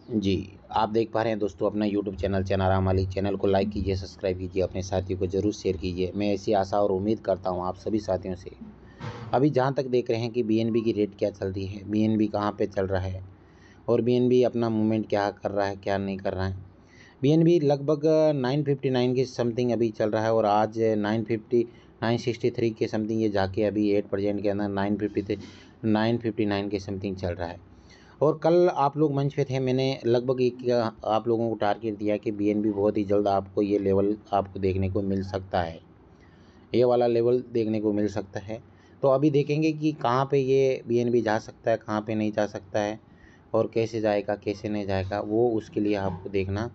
जी, आप देख पा रहे हैं दोस्तों अपना यूट्यूब चैनल चनाराम वाली चैनल को लाइक कीजिए, सब्सक्राइब कीजिए, अपने साथियों को ज़रूर शेयर कीजिए। मैं ऐसी आशा और उम्मीद करता हूँ आप सभी साथियों से। अभी जहाँ तक देख रहे हैं कि बीएनबी की रेट क्या चल रही है, बीएनबी कहाँ पे चल रहा है और बीएनबी अपना मूवमेंट क्या कर रहा है, क्या नहीं कर रहा है। बीएनबी लगभग 959 के समथिंग अभी चल रहा है और आज 963 के समथिंग ये जाके अभी 8% के अंदर 959 के समथिंग चल रहा है। और कल आप लोग मंच पे थे, मैंने लगभग एक आप लोगों को टारगेट दिया कि बीएनबी बहुत ही जल्द आपको ये लेवल आपको देखने को मिल सकता है, ये वाला लेवल देखने को मिल सकता है। तो अभी देखेंगे कि कहाँ पे ये बीएनबी जा सकता है, कहाँ पे नहीं जा सकता है और कैसे जाएगा कैसे नहीं जाएगा, वो उसके लिए आपको देखना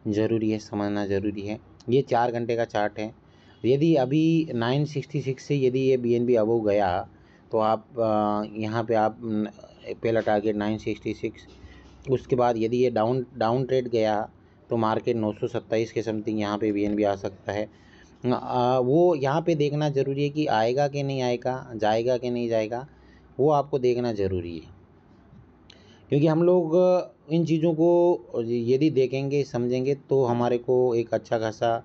ज़रूरी है, समझना ज़रूरी है। ये 4 घंटे का चार्ट है। यदि अभी 966 से यदि ये बीएनबी अबव गया तो आप यहाँ पे आप पहला टारगेट 966, उसके बाद यदि ये डाउन डाउन ट्रेड गया तो मार्केट 927 के समथिंग यहाँ पे बीएनबी आ सकता है। वो यहाँ पे देखना ज़रूरी है कि आएगा कि नहीं आएगा, जाएगा कि नहीं जाएगा, वो आपको देखना ज़रूरी है। क्योंकि हम लोग इन चीज़ों को यदि देखेंगे समझेंगे तो हमारे को एक अच्छा खासा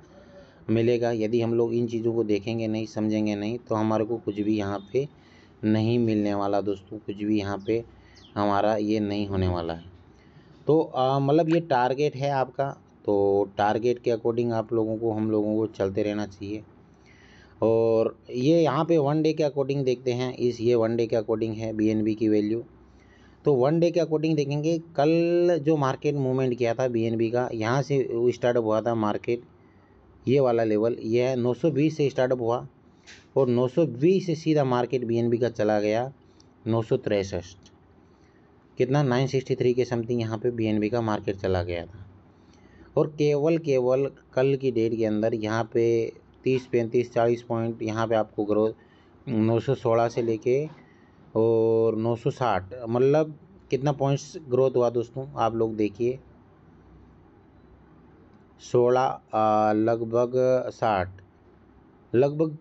मिलेगा। यदि हम लोग इन चीज़ों को देखेंगे नहीं, समझेंगे नहीं, तो हमारे को कुछ भी यहाँ पे नहीं मिलने वाला दोस्तों, कुछ भी यहाँ पे हमारा ये नहीं होने वाला है। तो मतलब ये टारगेट है आपका, तो टारगेट के अकॉर्डिंग आप लोगों को हम लोगों को चलते रहना चाहिए। और ये यहाँ पे वन डे के अकॉर्डिंग देखते हैं, ये वन डे के अकॉर्डिंग है बीएनबी की वैल्यू। तो वन डे के अकॉर्डिंग देखेंगे, कल जो मार्केट मूवमेंट किया था बीएनबी का, यहाँ से स्टार्टअप हुआ था मार्केट, ये वाला लेवल ये 920 से स्टार्टअप हुआ और 920 से सीधा मार्केट बीएनबी का चला गया 963, कितना 963 के समथिंग यहाँ पे बीएनबी का मार्केट चला गया था। और केवल कल की डेट के अंदर यहाँ पे 30 35 40 पॉइंट यहाँ पे आपको ग्रोथ 916 से लेके और 960, मतलब कितना पॉइंट्स ग्रोथ हुआ दोस्तों, आप लोग देखिए 16 लगभग 60, लगभग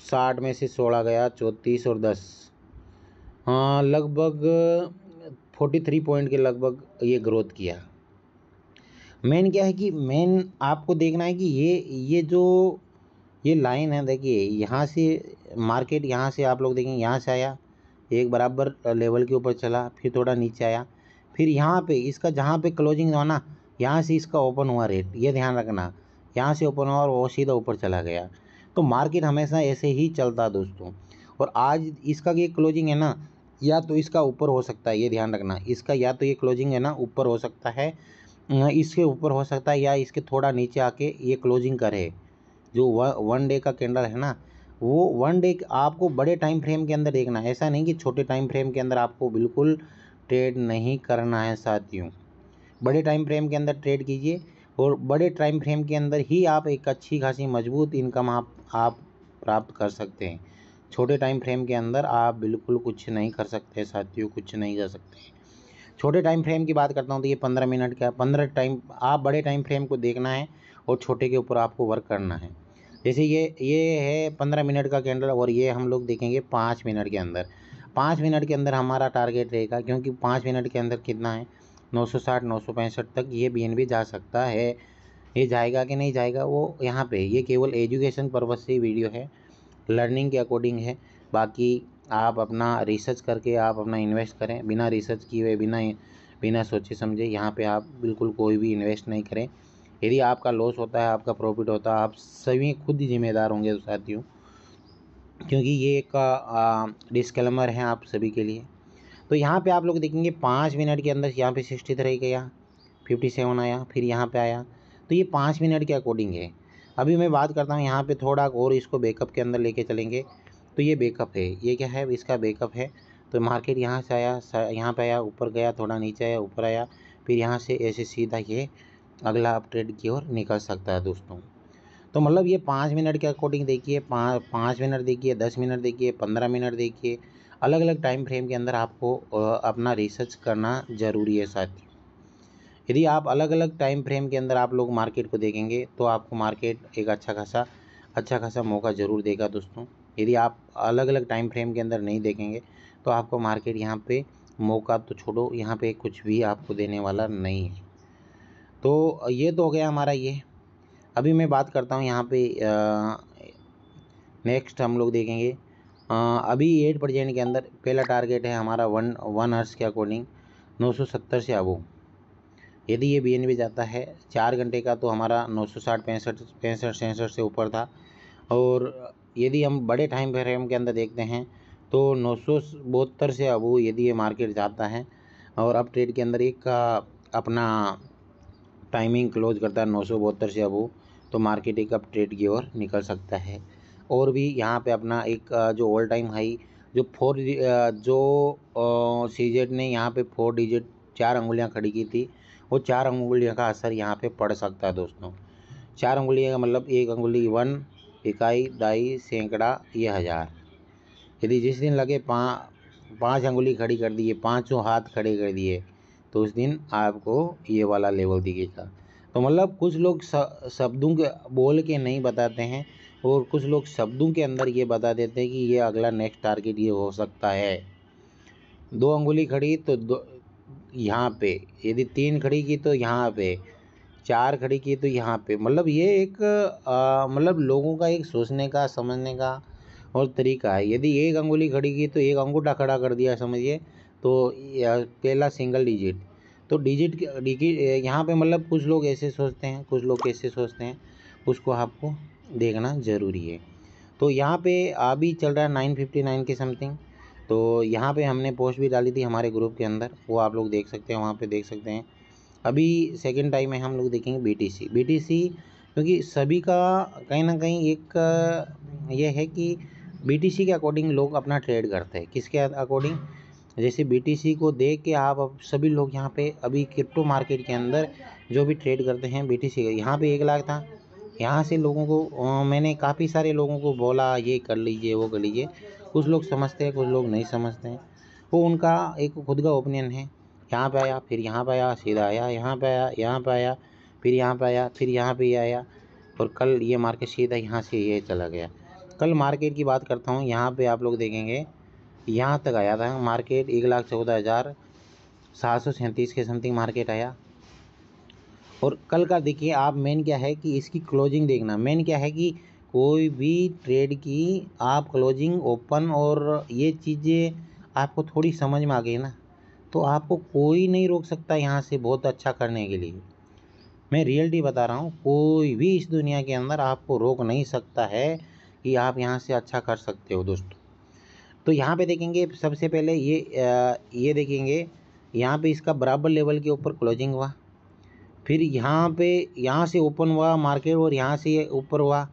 60 में से 16 गया 34 और 10, हाँ लगभग 43 पॉइंट के लगभग ये ग्रोथ किया। मेन क्या है कि मेन आपको देखना है कि ये जो ये लाइन है, देखिए यहाँ से मार्केट, यहाँ से आप लोग देखेंगे यहाँ से आया, एक बराबर लेवल के ऊपर चला, फिर थोड़ा नीचे आया, फिर यहाँ पे इसका जहाँ पे क्लोजिंग हुआ ना, यहाँ से इसका ओपन हुआ रेट, ये ध्यान रखना, यहाँ से ओपन हुआ और वो सीधा ऊपर चला गया। तो मार्केट हमेशा ऐसे ही चलता है दोस्तों। और आज इसका ये क्लोजिंग है ना, या तो इसका ऊपर हो सकता है, ये ध्यान रखना, इसका या तो ये क्लोजिंग है ना ऊपर हो सकता है, इसके ऊपर हो सकता है, या इसके थोड़ा नीचे आके ये क्लोजिंग करे। जो वन डे का कैंडल है ना, वो वन डे आपको बड़े टाइम फ्रेम के अंदर देखना है, ऐसा नहीं कि छोटे टाइम फ्रेम के अंदर आपको बिल्कुल ट्रेड नहीं करना है साथियों। बड़े टाइम फ्रेम के अंदर ट्रेड कीजिए और बड़े टाइम फ्रेम के अंदर ही आप एक अच्छी खासी मजबूत इनकम आप प्राप्त कर सकते हैं। छोटे टाइम फ्रेम के अंदर आप बिल्कुल कुछ नहीं कर सकते साथियों, कुछ नहीं कर सकते। छोटे टाइम फ्रेम की बात करता हूँ तो ये 15 मिनट का 15 टाइम, आप बड़े टाइम फ्रेम को देखना है और छोटे के ऊपर आपको वर्क करना है। जैसे ये है 15 मिनट का कैंडल और ये हम लोग देखेंगे 5 मिनट के अंदर। 5 मिनट के अंदर हमारा टारगेट रहेगा, क्योंकि 5 मिनट के अंदर कितना है 960 965 तक ये बीएनबी जा सकता है। ये जाएगा कि नहीं जाएगा वो यहाँ पे, ये केवल एजुकेशन पर्पज से वीडियो है, लर्निंग के अकॉर्डिंग है। बाकी आप अपना रिसर्च करके आप अपना इन्वेस्ट करें, बिना रिसर्च किए हुए बिना सोचे समझे यहाँ पे आप बिल्कुल कोई भी इन्वेस्ट नहीं करें। यदि आपका लॉस होता है, आपका प्रॉफिट होता है, आप सभी खुद ही जिम्मेदार होंगे साथियों, क्योंकि ये एक डिस्क्लेमर है आप सभी के लिए। तो यहाँ पे आप लोग देखेंगे 5 मिनट के अंदर यहाँ पे 63 गया, 57 आया, फिर यहाँ पे आया। तो ये 5 मिनट के अकॉर्डिंग है। अभी मैं बात करता हूँ यहाँ पे थोड़ा और इसको बैकअप के अंदर लेके चलेंगे। तो ये बैकअप है, ये क्या है, इसका बैकअप है। तो मार्केट यहाँ से आया, यहाँ पे आया, ऊपर गया, थोड़ा नीचे आया, ऊपर आया, फिर यहाँ से ऐसे सीधा ये अगला अप ट्रेड की ओर निकल सकता है दोस्तों। तो मतलब ये 5 मिनट के अकॉर्डिंग देखिए, 5 मिनट देखिए, 10 मिनट देखिए, 15 मिनट देखिए, अलग अलग टाइम फ्रेम के अंदर आपको अपना रिसर्च करना ज़रूरी है साथियों। यदि आप अलग अलग टाइम फ्रेम के अंदर आप लोग मार्केट को देखेंगे तो आपको मार्केट एक अच्छा खासा मौका ज़रूर देगा दोस्तों। यदि आप अलग अलग टाइम फ्रेम के अंदर नहीं देखेंगे तो आपको मार्केट यहाँ पे मौका तो छोड़ो, यहाँ पे कुछ भी आपको देने वाला नहीं है। तो ये तो हो गया हमारा ये। अभी मैं बात करता हूँ यहाँ पे नेक्स्ट हम लोग देखेंगे अभी 8% के अंदर पहला टारगेट है हमारा 1 आवर्स के अकॉर्डिंग 970 से अबो। यदि ये BNB जाता है 4 घंटे का तो हमारा 960 65 से ऊपर था। और यदि हम बड़े टाइम फ्रेम के अंदर देखते हैं तो 972 से अबो यदि ये मार्केट जाता है और अब ट्रेड के अंदर एक का अपना टाइमिंग क्लोज करता है 972 से अबो, तो मार्केट एक अप ट्रेड की ओर निकल सकता है। और भी यहाँ पे अपना एक जो ऑल टाइम हाई जो CZ ने यहाँ पे 4 डिजिट 4 अंगुलियाँ खड़ी की थी, वो 4 अंगुलियों का असर यहाँ पे पड़ सकता है दोस्तों। 4 अंगुलियों का मतलब एक अंगुली 1, इकाई, दाई, सैकड़ा, ये हज़ार। यदि जिस दिन लगे 5 अंगुली खड़ी कर दिए, 5 हाथ खड़े कर दिए, तो उस दिन आपको ये वाला लेवल दिखेगा। तो मतलब कुछ लोग शब्दों के बोल के नहीं बताते हैं और कुछ लोग शब्दों के अंदर ये बता देते हैं कि ये अगला नेक्स्ट टारगेट ये हो सकता है। 2 अंगुली खड़ी तो यहाँ पे, यदि 3 खड़ी की तो यहाँ पे, 4 खड़ी की तो यहाँ पे। मतलब ये एक मतलब लोगों का एक सोचने का समझने का और तरीका है। यदि 1 अंगुली खड़ी की तो 1 अंगूठा खड़ा कर दिया समझिए, तो पहला सिंगल डिजिट, तो डिजिट यहाँ पे मतलब कुछ लोग ऐसे सोचते हैं, कुछ लोग कैसे सोचते हैं, उसको आपको देखना ज़रूरी है। तो यहाँ पे अभी चल रहा है 959 के समथिंग। तो यहाँ पे हमने पोस्ट भी डाली थी हमारे ग्रुप के अंदर, वो आप लोग देख सकते हैं, वहाँ पे देख सकते हैं। अभी सेकंड टाइम में हम लोग देखेंगे BTC, क्योंकि सभी का कहीं ना कहीं एक ये है कि BTC के अकॉर्डिंग लोग अपना ट्रेड करते हैं। किसके अकॉर्डिंग? जैसे BTC को देख के आप अब सभी लोग यहाँ पे अभी क्रिप्टो मार्केट के अंदर जो भी ट्रेड करते हैं BTC का, यहाँ पे 1 लाख था। यहाँ से लोगों को मैंने काफ़ी सारे लोगों को बोला ये कर लीजिए वो कर लीजिए। कुछ लोग समझते हैं, कुछ लोग नहीं समझते हैं, वो उनका एक खुद का ओपिनियन है। यहाँ पे आया, फिर यहाँ पे आया, सीधा आया, यहाँ पे आया, यहाँ पे आया, फिर यहाँ पे आया, फिर यहाँ पे आया, और कल ये मार्केट सीधा यहाँ से ये चला गया। कल मार्केट की बात करता हूँ, यहाँ पे आप लोग देखेंगे यहाँ तक आया था मार्केट, 1,14,737 के समथिंग मार्केट आया। और कल का देखिए आप, मेन क्या है कि इसकी क्लोजिंग देखना। मेन क्या है कि कोई भी ट्रेड की आप क्लोजिंग, ओपन और ये चीज़ें आपको थोड़ी समझ में आ गई ना, तो आपको कोई नहीं रोक सकता यहाँ से बहुत अच्छा करने के लिए। मैं रियलिटी बता रहा हूँ, कोई भी इस दुनिया के अंदर आपको रोक नहीं सकता है कि आप यहाँ से अच्छा कर सकते हो दोस्तों। तो यहाँ पे देखेंगे सबसे पहले ये देखेंगे यहाँ पे इसका बराबर लेवल के ऊपर क्लोजिंग हुआ, फिर यहाँ से ओपन हुआ मार्केट और यहाँ से ऊपर हुआ,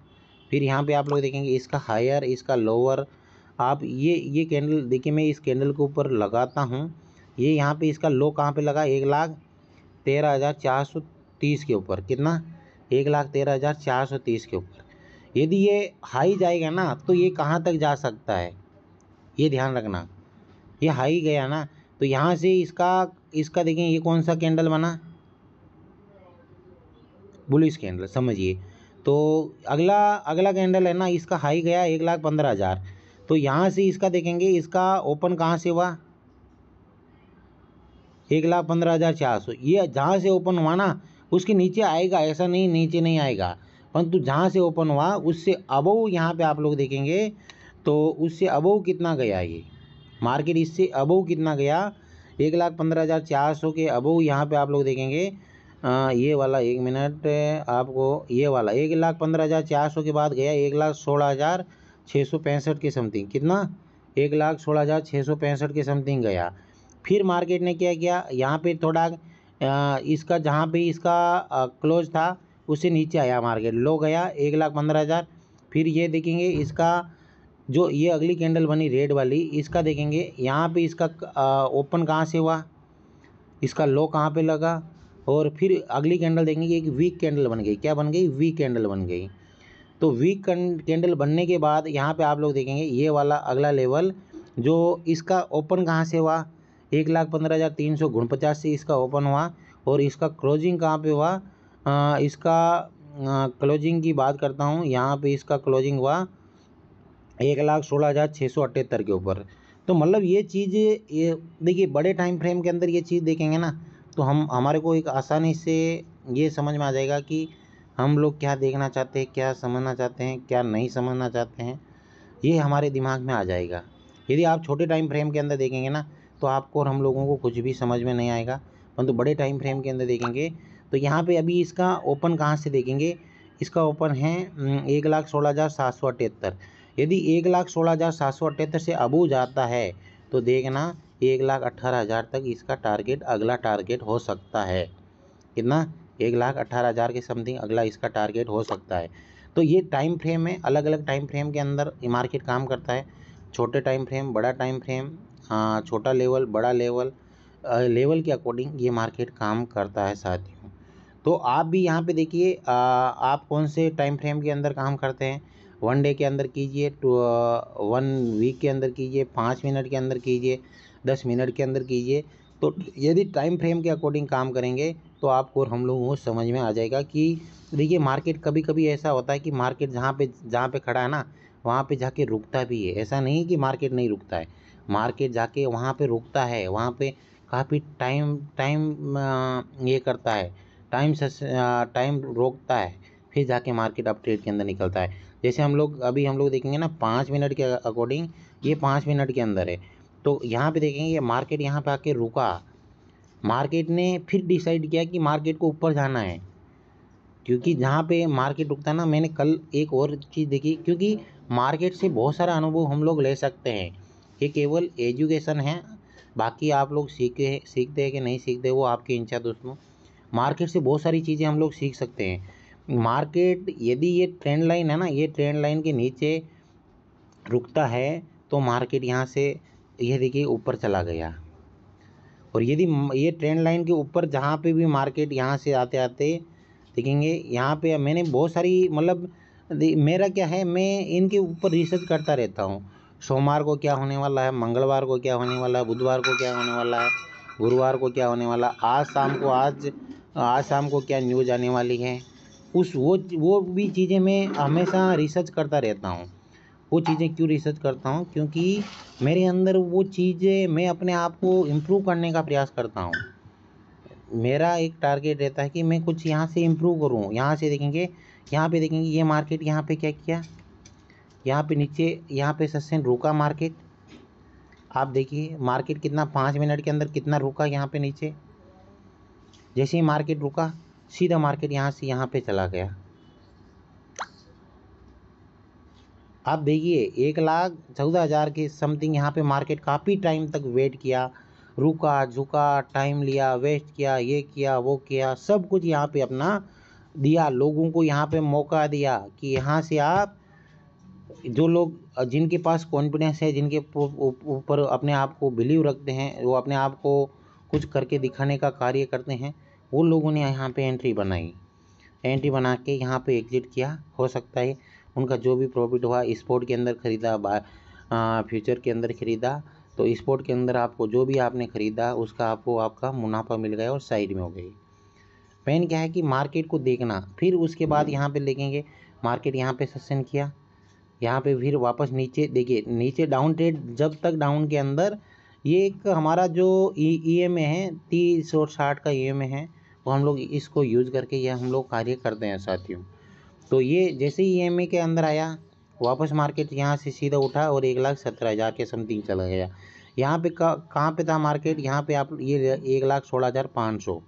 फिर यहाँ पे आप लोग देखेंगे इसका हायर, इसका लोअर। आप ये कैंडल देखिए, मैं इस कैंडल के ऊपर लगाता हूँ, ये यहाँ पे इसका लो कहाँ पे लगा? 1,13,430 के ऊपर। कितना? 1,13,430 के ऊपर। यदि ये हाई जाएगा ना तो ये कहाँ तक जा सकता है, ये ध्यान रखना। ये हाई गया ना तो यहाँ से इसका देखें ये कौन सा कैंडल बना? बुलिश कैंडल, समझिए। तो अगला कैंडल है ना, इसका हाई गया 1,15,000। तो यहाँ से इसका देखेंगे, इसका ओपन कहाँ से हुआ? 1,15,400। ये जहाँ से ओपन हुआ ना उसके नीचे आएगा, ऐसा नहीं नीचे नहीं आएगा, परंतु जहाँ से ओपन हुआ उससे अबव यहाँ पे आप लोग देखेंगे तो उससे अबव कितना गया ये मार्केट, इससे अबव कितना गया? 1,15,400 के अबव यहाँ पे आप लोग देखेंगे ये वाला, 1 मिनट आपको, ये वाला 1,15,400 के बाद गया 1,16,665 के समथिंग। कितना? 1,16,665 के समथिंग गया। फिर मार्केट ने क्या किया, यहाँ पे थोड़ा इसका जहाँ पे इसका क्लोज था उससे नीचे आया मार्केट, लो गया 1,15,000। फिर ये देखेंगे इसका जो ये अगली कैंडल बनी रेड वाली, इसका देखेंगे यहाँ पे इसका ओपन कहाँ से हुआ, इसका लो कहाँ पे लगा, और फिर अगली कैंडल देखेंगे एक वीक कैंडल बन गई। क्या बन गई? वीक कैंडल बन गई। तो वीक कैंडल बनने के बाद यहाँ पे आप लोग देखेंगे ये वाला अगला लेवल, जो इसका ओपन कहाँ से हुआ? 1,15,349 से इसका ओपन हुआ, और इसका क्लोजिंग कहाँ पे हुआ? इसका क्लोजिंग की बात करता हूँ, यहाँ पे इसका क्लोजिंग हुआ 1,16,678 के ऊपर। तो मतलब ये चीज़, ये देखिए बड़े टाइम फ्रेम के अंदर ये चीज़ देखेंगे ना, तो हमारे को एक आसानी से ये समझ में आ जाएगा कि हम लोग क्या देखना चाहते हैं, क्या समझना चाहते हैं, क्या नहीं समझना चाहते हैं, ये हमारे दिमाग में आ जाएगा। यदि आप छोटे टाइम फ्रेम के अंदर देखेंगे ना, तो आपको और हम लोगों को कुछ भी समझ में नहीं आएगा, परंतु बड़े टाइम फ्रेम के अंदर देखेंगे तो यहाँ पे अभी इसका ओपन कहाँ से देखेंगे, इसका ओपन है 1,16,778। यदि 1,16,778 से अबू जाता है तो देखना 1,18,000 तक इसका टारगेट, अगला टारगेट हो सकता है। कितना? 1,18,000 के समथिंग अगला इसका टारगेट हो सकता है। तो ये टाइम फ्रेम है, अलग अलग टाइम फ्रेम के अंदर मार्केट काम करता है। छोटे टाइम फ्रेम, बड़ा टाइम फ्रेम, छोटा लेवल, बड़ा लेवल, लेवल के अकॉर्डिंग ये मार्केट काम करता है साथियों। तो आप भी यहाँ पे देखिए, आप कौन से टाइम फ्रेम के अंदर काम करते हैं। 1 डे के अंदर कीजिए, 1 वीक के अंदर कीजिए, 5 मिनट के अंदर कीजिए, 10 मिनट के अंदर कीजिए। तो यदि टाइम फ्रेम के अकॉर्डिंग काम करेंगे तो आपको और हम लोगों को समझ में आ जाएगा कि देखिए मार्केट कभी कभी ऐसा होता है कि मार्केट जहाँ पे खड़ा है ना, वहाँ पे जाके रुकता भी है। ऐसा नहीं है कि मार्केट नहीं रुकता है, मार्केट जाके वहाँ पे रुकता है, वहाँ पे काफ़ी टाइम टाइम ये करता है, टाइम रोकता है, फिर जाके मार्केट अप ट्रेड के अंदर निकलता है। जैसे हम लोग देखेंगे ना 5 मिनट के अकॉर्डिंग, ये 5 मिनट के अंदर है। तो यहाँ पे देखेंगे ये मार्केट यहाँ पे आके रुका, मार्केट ने फिर डिसाइड किया कि मार्केट को ऊपर जाना है। क्योंकि जहाँ पे मार्केट रुकता है ना, मैंने कल एक और चीज़ देखी, क्योंकि मार्केट से बहुत सारा अनुभव हम लोग ले सकते हैं। ये केवल एजुकेशन है, बाकी आप लोग सीखते हैं कि नहीं सीखते वो आपकी इच्छा दोस्तों। मार्केट से बहुत सारी चीज़ें हम लोग सीख सकते हैं। मार्केट यदि ये ट्रेंड लाइन है ना, ये ट्रेंड लाइन के नीचे रुकता है तो मार्केट यहाँ से ये देखिए ऊपर चला गया। और यदि ये ट्रेंड लाइन के ऊपर जहाँ पे भी मार्केट यहाँ से आते आते देखेंगे, यहाँ पे मैंने बहुत सारी मतलब मेरा क्या है, मैं इनके ऊपर रिसर्च करता रहता हूँ। सोमवार को क्या होने वाला है, मंगलवार को क्या होने वाला है, बुधवार को क्या होने वाला है, गुरुवार को क्या होने वाला, आज शाम को क्या न्यूज़ आने वाली है। वो भी चीज़ें मैं हमेशा रिसर्च करता रहता हूँ। वो चीज़ें क्यों रिसर्च करता हूँ, क्योंकि मेरे अंदर वो चीज़ें, मैं अपने आप को इम्प्रूव करने का प्रयास करता हूँ। मेरा एक टारगेट रहता है कि मैं कुछ यहाँ से इम्प्रूव करूँ। यहाँ पे देखेंगे ये मार्केट यहाँ पे क्या किया, यहाँ पे नीचे, यहाँ पे सस्टेन रुका मार्केट। आप देखिए मार्केट कितना 5 मिनट के अंदर कितना रुका यहाँ पे नीचे। जैसे ही मार्केट रुका सीधा मार्केट यहाँ से यहाँ पे चला गया। आप देखिए 1,14,000 के समथिंग यहाँ पे मार्केट काफ़ी टाइम तक वेट किया, रुका, झुका, टाइम लिया, वेस्ट किया, ये किया, वो किया, सब कुछ यहाँ पे अपना दिया, लोगों को यहाँ पे मौका दिया कि यहाँ से आप, जो लोग जिनके पास कॉन्फिडेंस है, जिनके ऊपर अपने आप को बिलीव रखते हैं, वो अपने आप को कुछ करके दिखाने का कार्य करते हैं, वो लोगों ने यहाँ पे एंट्री बना के यहाँ पे एग्जिट किया। हो सकता है उनका जो भी प्रॉफिट हुआ स्पॉट के अंदर खरीदा, फ्यूचर के अंदर खरीदा, तो स्पॉट के अंदर आपको जो भी आपने खरीदा उसका आपका मुनाफा मिल गया और साइड में हो गई। मेन क्या है कि मार्केट को देखना, फिर उसके बाद यहाँ पे देखेंगे मार्केट यहाँ पे सस्टेन किया, यहाँ पे फिर वापस नीचे, देखिए नीचे डाउन ट्रेड, जब तक डाउन के अंदर ये एक हमारा जो EMA है 30 और 60 का EMA है, वो हम लोग इसको यूज़ करके ये हम लोग कार्य करते हैं साथियों। तो ये जैसे ही EMA के अंदर आया, वापस मार्केट यहाँ से सीधा उठा और 1,17,000 के समथिंग चला गया। यहाँ पे कहाँ पे था मार्केट, यहाँ पे आप ये 1,16,500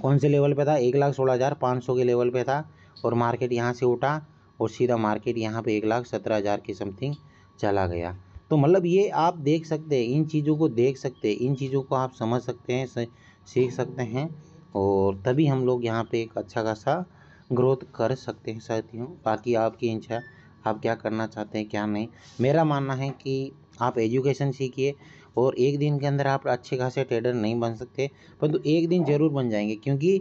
कौन से लेवल पे था, 1,16,500 के लेवल पे था, और मार्केट यहाँ से उठा और सीधा मार्केट यहाँ पे 1,17,000 के समथिंग चला गया। तो मतलब ये आप देख सकते हैं, इन चीज़ों को देख सकते हैं, इन चीज़ों को आप समझ सकते हैं, सीख सकते हैं, और तभी हम लोग यहाँ पे एक अच्छा खासा ग्रोथ कर सकते हैं साथियों। बाकी आपकी इच्छा, आप क्या करना चाहते हैं क्या नहीं। मेरा मानना है कि आप एजुकेशन सीखिए, और एक दिन के अंदर आप अच्छे खासे ट्रेडर नहीं बन सकते, परंतु एक दिन ज़रूर बन जाएंगे, क्योंकि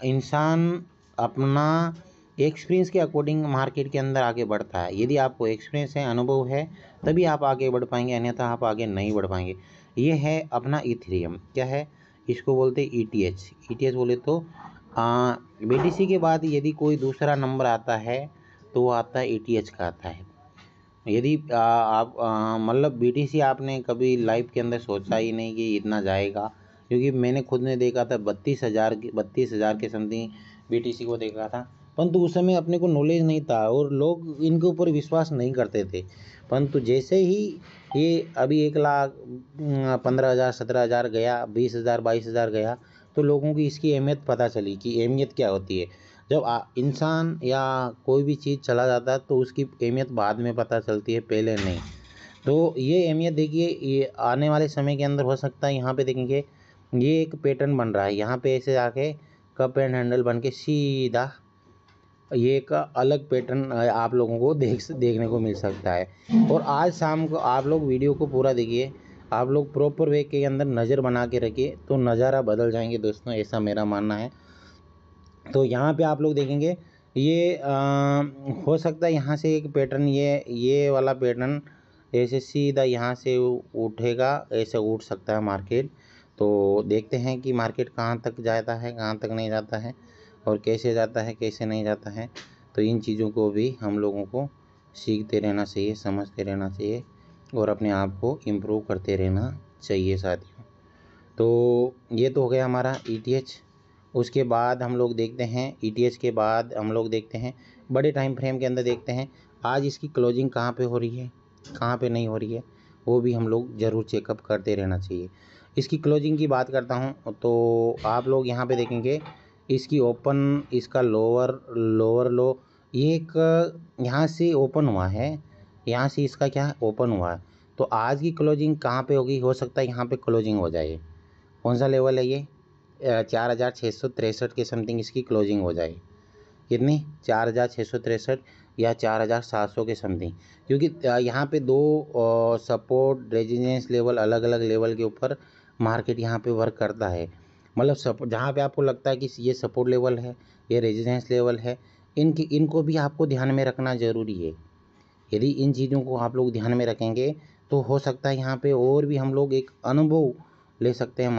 इंसान अपना एक्सपीरियंस के अकॉर्डिंग मार्केट के अंदर आगे बढ़ता है। यदि आपको एक्सपीरियंस है, अनुभव है, तभी आप आगे बढ़ पाएंगे, अन्यथा आप आगे नहीं बढ़ पाएंगे। ये है अपना इथेरियम, क्या है, इसको बोलते हैं ETH बोले तो BTC के बाद यदि कोई दूसरा नंबर आता है तो वो आता है ETH का आता है। यदि आप मतलब बीटीसी आपने कभी लाइफ के अंदर सोचा ही नहीं कि इतना जाएगा, क्योंकि मैंने खुद ने देखा था 32,000 के समथिंग बीटीसी को देखा था, परंतु उस समय अपने को नॉलेज नहीं था और लोग इनके ऊपर विश्वास नहीं करते थे। परंतु जैसे ही ये अभी 1,15,000 17,000 गया, 20,000 22,000 गया, तो लोगों की इसकी अहमियत पता चली कि अहमियत क्या होती है। जब इंसान या कोई भी चीज़ चला जाता है तो उसकी अहमियत बाद में पता चलती है, पहले नहीं। तो ये अहमियत देखिए, ये आने वाले समय के अंदर हो सकता है। यहाँ पे देखेंगे ये एक पैटर्न बन रहा है, यहाँ पे ऐसे आके कप एंड हैंडल बन के सीधा ये एक अलग पैटर्न आप लोगों को देखने को मिल सकता है। और आज शाम को आप लोग वीडियो को पूरा देखिए, आप लोग प्रॉपर वे के अंदर नज़र बना के रखिए तो नज़ारा बदल जाएंगे दोस्तों, ऐसा मेरा मानना है। तो यहाँ पे आप लोग देखेंगे ये हो सकता है यहाँ से एक पैटर्न, ये वाला पैटर्न ऐसे सीधा यहाँ से उठेगा, ऐसे उठ सकता है मार्केट। तो देखते हैं कि मार्केट कहाँ तक जाता है, कहाँ तक नहीं जाता है, और कैसे जाता है, कैसे नहीं जाता है। तो इन चीज़ों को भी हम लोगों को सीखते रहना चाहिए, समझते रहना चाहिए और अपने आप को इम्प्रूव करते रहना चाहिए साथियों। तो ये तो हो गया हमारा ईटीएच। उसके बाद हम लोग देखते हैं ईटीएच के बाद हम लोग देखते हैं बड़े टाइम फ्रेम के अंदर देखते हैं आज इसकी क्लोजिंग कहाँ पे हो रही है, कहाँ पे नहीं हो रही है, वो भी हम लोग ज़रूर चेकअप करते रहना चाहिए। इसकी क्लोजिंग की बात करता हूँ तो आप लोग यहाँ पे देखेंगे इसकी ओपन, इसका लोअर लो, ये एक यहाँ से ओपन हुआ है, यहाँ से इसका क्या ओपन हुआ है। तो आज की क्लोजिंग कहाँ पे होगी, हो सकता है यहाँ पे क्लोजिंग हो जाए। कौन सा लेवल है ये, 4,663 के समथिंग इसकी क्लोजिंग हो जाए। कितनी, 4,663 या 4,700 के समथिंग, क्योंकि यहाँ पे दो सपोर्ट रेजिस्टेंस लेवल, अलग अलग लेवल के ऊपर मार्केट यहाँ पे वर्क करता है। मतलब जहाँ पे आपको लगता है कि ये सपोर्ट लेवल है, ये रेजिस्टेंस लेवल है, इनको भी आपको ध्यान में रखना ज़रूरी है। यदि इन चीज़ों को आप लोग ध्यान में रखेंगे तो हो सकता है यहाँ पे और भी हम लोग एक अनुभव ले सकते हैं,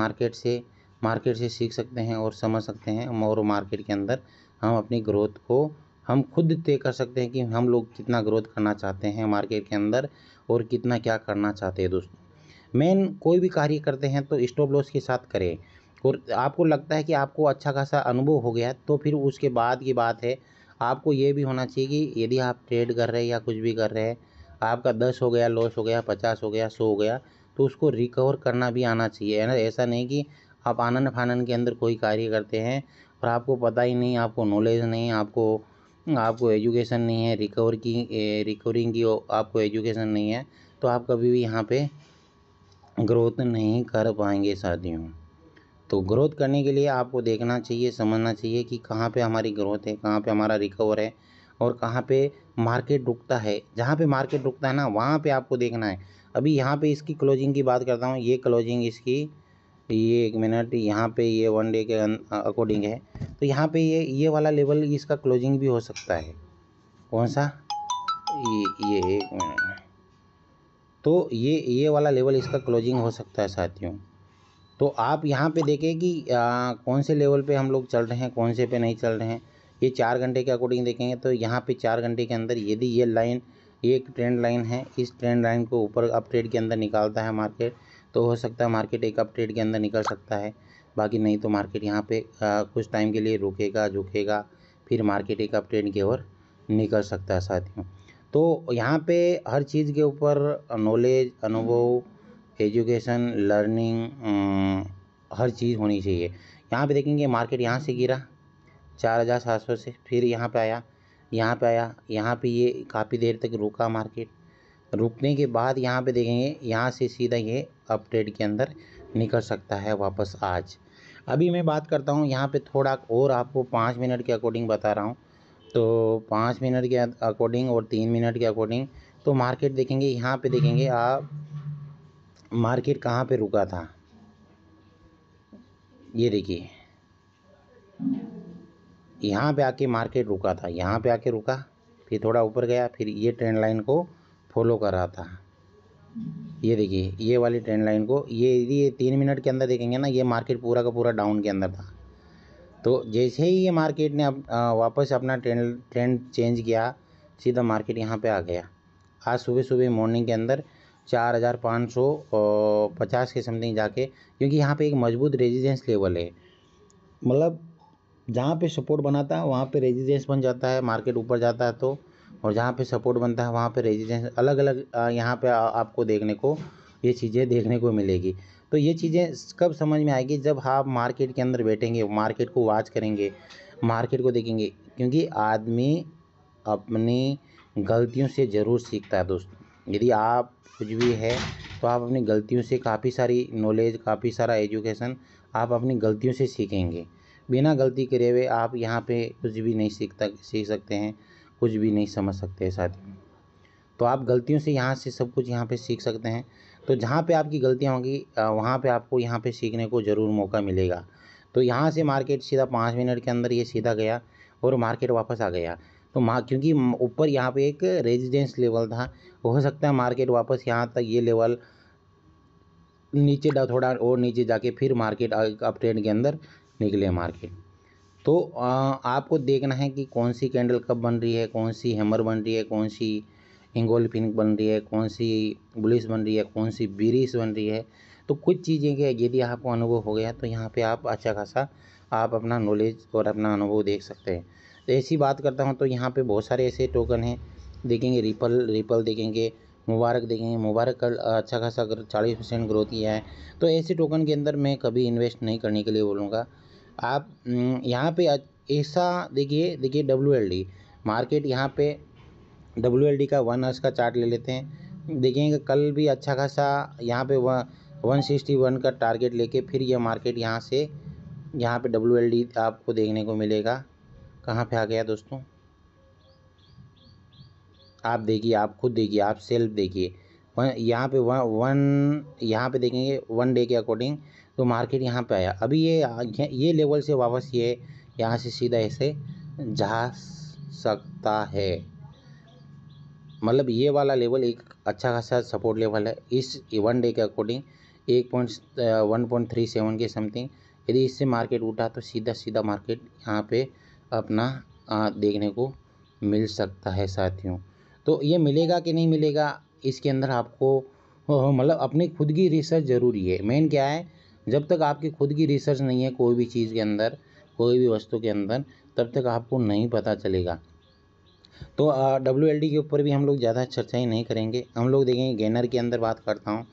मार्केट से सीख सकते हैं और समझ सकते हैं, और मार्केट के अंदर हम अपनी ग्रोथ को हम खुद तय कर सकते हैं कि हम लोग कितना ग्रोथ करना चाहते हैं मार्केट के अंदर और कितना क्या करना चाहते हैं। दोस्तों मेन कोई भी कार्य करते हैं तो स्टॉप लॉस के साथ करें, और आपको लगता है कि आपको अच्छा खासा अनुभव हो गया तो फिर उसके बाद की बात है, आपको ये भी होना चाहिए कि यदि आप ट्रेड कर रहे हैं या कुछ भी कर रहे हैं, आपका 10 हो गया लॉस हो गया, 50 हो गया, 100 हो गया, तो उसको रिकवर करना भी आना चाहिए, है ना। ऐसा नहीं कि आप आनन फानन के अंदर कोई कार्य करते हैं और आपको पता ही नहीं, आपको नॉलेज नहीं, आपको एजुकेशन नहीं है, रिकवरिंग की आपको एजुकेशन नहीं है, तो आप कभी भी यहाँ पे ग्रोथ नहीं कर पाएंगे साथियों। तो ग्रोथ करने के लिए आपको देखना चाहिए, समझना चाहिए कि कहाँ पे हमारी ग्रोथ है, कहाँ पे हमारा रिकवर है और कहाँ पे मार्केट रुकता है। जहाँ पे मार्केट रुकता है ना, वहाँ पे आपको देखना है। अभी यहाँ पे इसकी क्लोजिंग की बात करता हूँ, ये क्लोजिंग इसकी, ये 1 मिनट, यहाँ पे ये 1 डे के अकॉर्डिंग है, तो यहाँ पे ये वाला लेवल इसका क्लोजिंग भी हो सकता है। कौन सा, ये 1 मिनट, तो ये वाला लेवल इसका क्लोजिंग हो सकता है साथियों। तो आप यहाँ पे देखें कि कौन से लेवल पे हम लोग चल रहे हैं, कौन से पे नहीं चल रहे हैं। ये 4 घंटे के अकॉर्डिंग देखेंगे तो यहाँ पे 4 घंटे के अंदर यदि ये लाइन, ये एक ट्रेंड लाइन है, इस ट्रेंड लाइन को ऊपर अप ट्रेड के अंदर निकालता है मार्केट, तो हो सकता है मार्केट एक अप ट्रेड के अंदर निकल सकता है। बाकी नहीं तो मार्केट यहाँ पे कुछ टाइम के लिए रुकेगा, झुकेगा, फिर मार्केट एक अप ट्रेड की ओर निकल सकता है साथियों। तो यहाँ पे हर चीज़ के ऊपर नॉलेज, अनुभव, एजुकेशन, लर्निंग, हर चीज़ होनी चाहिए। यहाँ पे देखेंगे मार्केट यहाँ से गिरा 4,700 से, फिर यहाँ पे आया, यहाँ पे ये काफ़ी देर तक रुका मार्केट, रुकने के बाद यहाँ पे देखेंगे यहाँ से सीधा ये अप ट्रेड के अंदर निकल सकता है वापस आज। अभी मैं बात करता हूँ यहाँ पे थोड़ा और, आपको 5 मिनट के अकॉर्डिंग बता रहा हूँ। तो 5 मिनट के अकॉर्डिंग और 3 मिनट के अकॉर्डिंग तो मार्केट देखेंगे, यहाँ पे देखेंगे आप मार्केट कहाँ पे रुका था। ये देखिए यहाँ पे आके मार्केट रुका था, यहाँ पे आके रुका, फिर थोड़ा ऊपर गया, फिर ये ट्रेंड लाइन को फॉलो कर रहा था। ये देखिए ये वाली ट्रेंड लाइन को, ये 3 मिनट के अंदर देखेंगे ना, ये मार्केट पूरा का पूरा डाउन के अंदर था। तो जैसे ही ये मार्केट ने वापस अपना ट्रेंड चेंज किया, सीधा मार्केट यहाँ पे आ गया। आज सुबह सुबह मॉर्निंग के अंदर 4550 के समथिंग जाके, क्योंकि यहाँ पे एक मजबूत रेजिस्टेंस लेवल है, मतलब जहाँ पे सपोर्ट बनाता है वहाँ पे रेजिस्टेंस बन जाता है, मार्केट ऊपर जाता है तो, और जहाँ पे सपोर्ट बनता है वहाँ पे रेजिस्टेंस, अलग अलग यहाँ पे आपको देखने को ये चीज़ें देखने को मिलेगी। तो ये चीज़ें कब समझ में आएगी, जब आप मार्केट के अंदर बैठेंगे, मार्केट को वॉच करेंगे, मार्केट को देखेंगे, क्योंकि आदमी अपनी गलतियों से ज़रूर सीखता है दोस्तों। यदि आप कुछ भी है तो आप अपनी गलतियों से काफ़ी सारी नॉलेज, काफ़ी सारा एजुकेशन आप अपनी गलतियों से सीखेंगे। बिना गलती करे हुए आप यहाँ पे कुछ भी नहीं सीख सकते हैं, कुछ भी नहीं समझ सकते हैं साथियों। तो आप गलतियों से यहाँ से सब कुछ यहाँ पे सीख सकते हैं। तो जहाँ पे आपकी गलतियाँ होंगी वहाँ पे आपको यहाँ पे सीखने को ज़रूर मौका मिलेगा। तो यहाँ से मार्केट सीधा 5 मिनट के अंदर ये सीधा गया और मार्केट वापस आ गया। तो क्योंकि ऊपर यहाँ पे एक रेजिस्टेंस लेवल था, हो सकता है मार्केट वापस यहाँ तक ये लेवल नीचे थोड़ा और नीचे जाके फिर मार्केट अप ट्रेंड के अंदर निकले मार्केट। तो आपको देखना है कि कौन सी कैंडल कब बन रही है, कौन सी हैमर बन रही है, कौन सी इंगोल्फिंग बन रही है, कौन सी बुलिश बन रही है, कौन सी बीरिश बन रही है। तो कुछ चीज़ें के यदि आपको अनुभव हो गया तो यहाँ पे आप अच्छा खासा आप अपना नॉलेज और अपना अनुभव देख सकते हैं। तो ऐसी बात करता हूँ तो यहाँ पे बहुत सारे ऐसे टोकन हैं, देखेंगे रिपल देखेंगे, मुबारक देखेंगे, मुबारक कल अच्छा खासा 40% ग्रोथ किया है। तो ऐसे टोकन के अंदर मैं कभी इन्वेस्ट नहीं करने के लिए बोलूँगा। आप यहाँ पे ऐसा देखिए WLD मार्केट, यहाँ पे WLD का 1 आवर्स का चार्ट ले लेते हैं, देखेंगे कल भी अच्छा खासा यहाँ पे 161 का टारगेट लेके फिर ये मार्केट यहाँ से यहाँ पे WLD आपको देखने को मिलेगा। कहाँ पे आ गया दोस्तों, आप देखिए, आप खुद देखिए, आप सेल्फ देखिए। यहाँ पे यहाँ पे देखेंगे 1 डे के अकॉर्डिंग तो मार्केट यहाँ पे आया। अभी ये लेवल से वापस ये यहाँ से सीधा ऐसे जा सकता है, मतलब ये वाला लेवल एक अच्छा खासा सपोर्ट लेवल है इस 1 डे के अकॉर्डिंग 1.37 के समथिंग। यदि इससे मार्केट उठा तो सीधा सीधा मार्केट यहाँ पे अपना देखने को मिल सकता है साथियों। तो ये मिलेगा कि नहीं मिलेगा, इसके अंदर आपको मतलब अपनी खुद की रिसर्च ज़रूरी है। मेन क्या है, जब तक आपकी खुद की रिसर्च नहीं है कोई भी चीज़ के अंदर, कोई भी वस्तु के अंदर, तब तक आपको नहीं पता चलेगा। तो WLD के ऊपर भी हम लोग ज़्यादा चर्चा ही नहीं करेंगे, हम लोग देखेंगे गेनर के अंदर बात करता हूँ।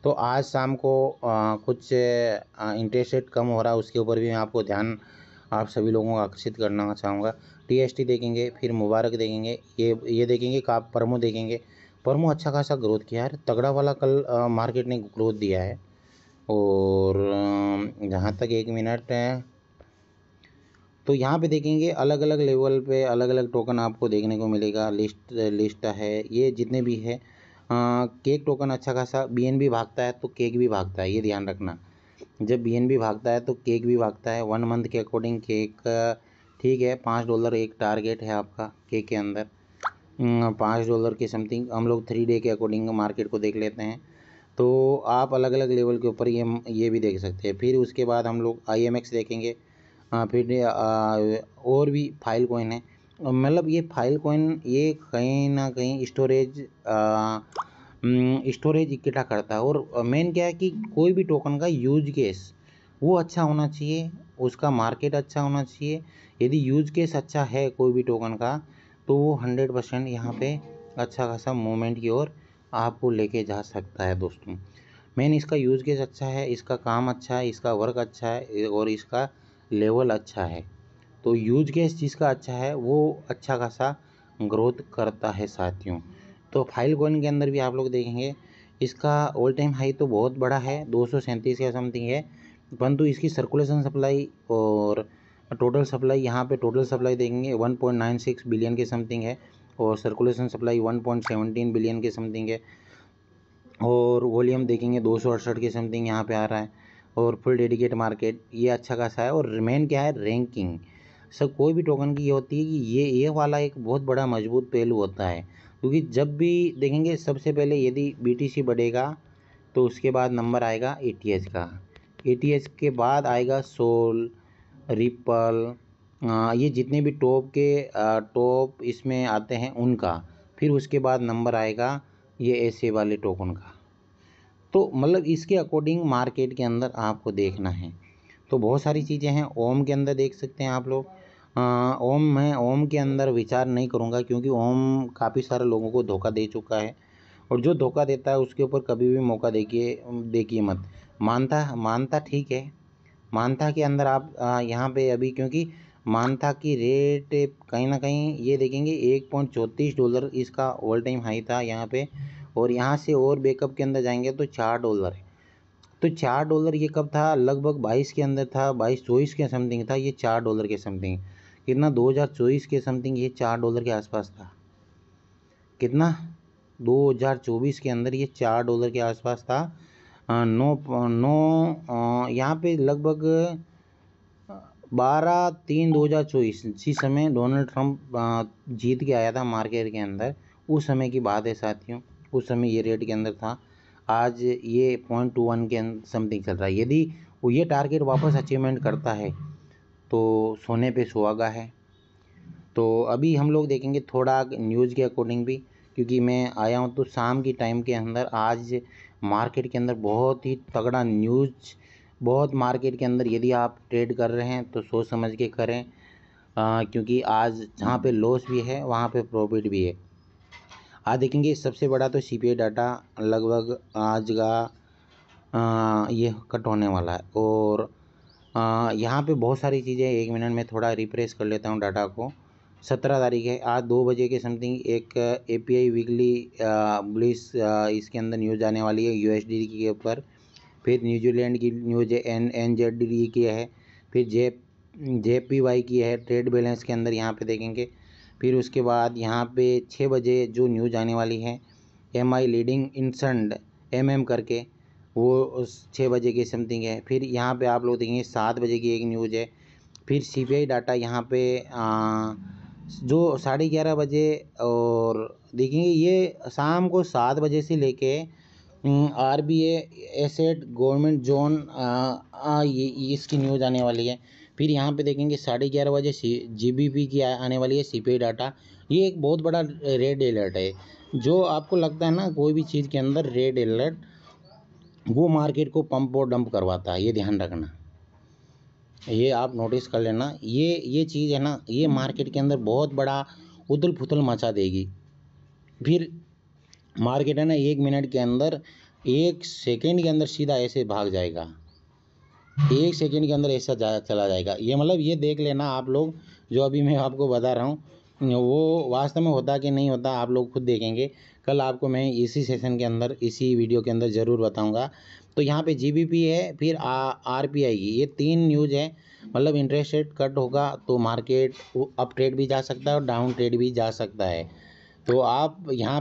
तो आज शाम को कुछ इंटरेस्ट रेट कम हो रहा है, उसके ऊपर भी मैं आपको ध्यान आप सभी लोगों को आकर्षित करना चाहूँगा। TST देखेंगे, फिर मुबारक देखेंगे, ये देखेंगे कि आप परमो देखेंगे। परमो अच्छा खासा ग्रोथ किया है, तगड़ा वाला कल मार्केट ने ग्रोथ दिया है। और जहाँ तक 1 मिनट है तो यहाँ पे देखेंगे अलग अलग लेवल पे अलग अलग टोकन आपको देखने को मिलेगा। लिस्ट है ये जितने भी है। केक टोकन अच्छा खासा, BNB भागता है तो केक भी भागता है, ये ध्यान रखना। जब BNB भागता है तो केक भी भागता है। 1 मंथ के अकॉर्डिंग केक ठीक है, $5 एक टारगेट है आपका केक के अंदर। $5 के समथिंग हम लोग 3 डे के अकॉर्डिंग मार्केट को देख लेते हैं। तो आप अलग अलग लेवल के ऊपर ये भी देख सकते हैं। फिर उसके बाद हम लोग IMX देखेंगे। फिर और भी फाइल कॉइन है, मतलब ये फाइल कॉइन ये कहीं ना कहीं स्टोरेज इकट्ठा करता है। और मेन क्या है कि कोई भी टोकन का यूज केस वो अच्छा होना चाहिए, उसका मार्केट अच्छा होना चाहिए। यदि यूज केस अच्छा है कोई भी टोकन का तो वो 100% यहाँ पे अच्छा खासा मूवमेंट की ओर आपको लेके जा सकता है दोस्तों। मेन इसका यूज केस अच्छा है, इसका काम अच्छा है, इसका वर्क अच्छा है और इसका लेवल अच्छा है। तो यूज केस जिसका अच्छा है वो अच्छा खासा ग्रोथ करता है साथियों। तो फाइल कॉइन के अंदर भी आप लोग देखेंगे इसका ऑल टाइम हाई तो बहुत बड़ा है, 237 या समथिंग है, परंतु इसकी सर्कुलेशन सप्लाई और टोटल सप्लाई, यहाँ पे टोटल सप्लाई देखेंगे 1.96 बिलियन के समथिंग है और सर्कुलेशन सप्लाई 1.17 बिलियन के समथिंग है। और वॉल्यूम देखेंगे 268 के समथिंग यहाँ पे आ रहा है। और फुल डेडिकेट मार्केट ये अच्छा खासा है। और रिमेन क्या है, रैंकिंग। सब कोई भी टोकन की ये होती है कि ये वाला एक बहुत बड़ा मजबूत पहलू होता है, क्योंकि जब भी देखेंगे सबसे पहले यदि BTC बढ़ेगा तो उसके बाद नंबर आएगा ATH का, ATH के बाद आएगा सोल, रिपल, ये जितने भी टॉप इसमें आते हैं उनका। फिर उसके बाद नंबर आएगा ये ऐसे वाले टोकन का। तो मतलब इसके अकॉर्डिंग मार्केट के अंदर आपको देखना है। तो बहुत सारी चीज़ें हैं। ओम के अंदर देख सकते हैं आप लोग। ओम मैं ओम के अंदर विचार नहीं करूँगा, क्योंकि ओम काफ़ी सारे लोगों को धोखा दे चुका है, और जो धोखा देता है उसके ऊपर कभी भी मौका देखिए मत। मानता ठीक है। मानता के अंदर आप यहाँ पे अभी, क्योंकि मानता की रेट कहीं ना कहीं ये देखेंगे $1.34 इसका ऑल टाइम हाई था यहाँ पे, और यहाँ से और बैकअप के अंदर जाएंगे तो $4 है। तो $4 ये कब था? लगभग 22 के अंदर था, 22-24 के समथिंग था ये $4 के समथिंग। कितना? 2024 के समथिंग ये $4 के आसपास था। कितना? 2024 के अंदर ये $4 के आसपास था। यहाँ पे लगभग 12/3/2024 इसी समय डोनाल्ड ट्रंप जीत के आया था मार्केट के अंदर। उस समय की बात है साथियों, उस समय ये रेट के अंदर था। आज ये 0.21 के समथिंग चल रहा है। यदि वो ये टारगेट वापस अचीवमेंट करता है तो सोने पे सुहागा है। तो अभी हम लोग देखेंगे थोड़ा न्यूज़ के अकॉर्डिंग भी, क्योंकि मैं आया हूँ तो शाम की टाइम के अंदर आज मार्केट के अंदर बहुत ही तगड़ा न्यूज़, बहुत मार्केट के अंदर यदि आप ट्रेड कर रहे हैं तो सोच समझ के करें, क्योंकि आज जहाँ पे लॉस भी है वहाँ पे प्रॉफिट भी है। आज देखेंगे सबसे बड़ा तो CPI डाटा लगभग आज का ये कट होने वाला है, और यहाँ पे बहुत सारी चीज़ें। 1 मिनट में थोड़ा रिफ्रेश कर लेता हूँ डाटा को। 17 तारीख है, आज 2 बजे के समथिंग एक API वीकली बुलिश इसके अंदर न्यूज़ आने वाली है USD के ऊपर। फिर न्यूजीलैंड की न्यूज़ है NZD की है, फिर JPY की है ट्रेड बैलेंस के अंदर यहाँ पे देखेंगे। फिर उसके बाद यहाँ पे 6 बजे जो न्यूज़ आने वाली है MI लीडिंग इंसंड MM करके, वो 6 बजे के समथिंग है। फिर यहाँ पे आप लोग देखेंगे 7 बजे की एक न्यूज़ है। फिर CPI डाटा यहाँ पे जो 11:30 बजे, और देखेंगे ये शाम को 7 बजे से लेके RBI एसेट गवर्नमेंट जोन ये इसकी न्यूज़ आने वाली है। फिर यहाँ पे देखेंगे 11:30 बजे GBP की आने वाली है CPI डाटा। ये एक बहुत बड़ा रेड अलर्ट है। जो आपको लगता है ना कोई भी चीज़ के अंदर रेड अलर्ट, वो मार्केट को पंप और डंप करवाता है, ये ध्यान रखना। ये आप नोटिस कर लेना। ये चीज़ है ना, ये मार्केट के अंदर बहुत बड़ा उथल पुथल मचा देगी। फिर मार्केट है ना 1 मिनट के अंदर, 1 सेकेंड के अंदर सीधा ऐसे भाग जाएगा। 1 सेकेंड के अंदर ऐसा चला जाएगा। ये मतलब ये देख लेना आप लोग, जो अभी मैं आपको बता रहा हूँ वो वास्तव में होता कि नहीं होता आप लोग खुद देखेंगे। कल आपको मैं इसी सेशन के अंदर, इसी वीडियो के अंदर ज़रूर बताऊँगा। तो यहाँ पे GBP है, फिर RPI की, ये 3 न्यूज़ है। मतलब इंटरेस्ट रेट कट होगा तो मार्केट अप ट्रेड भी जा सकता है और डाउन ट्रेड भी जा सकता है। तो आप यहाँ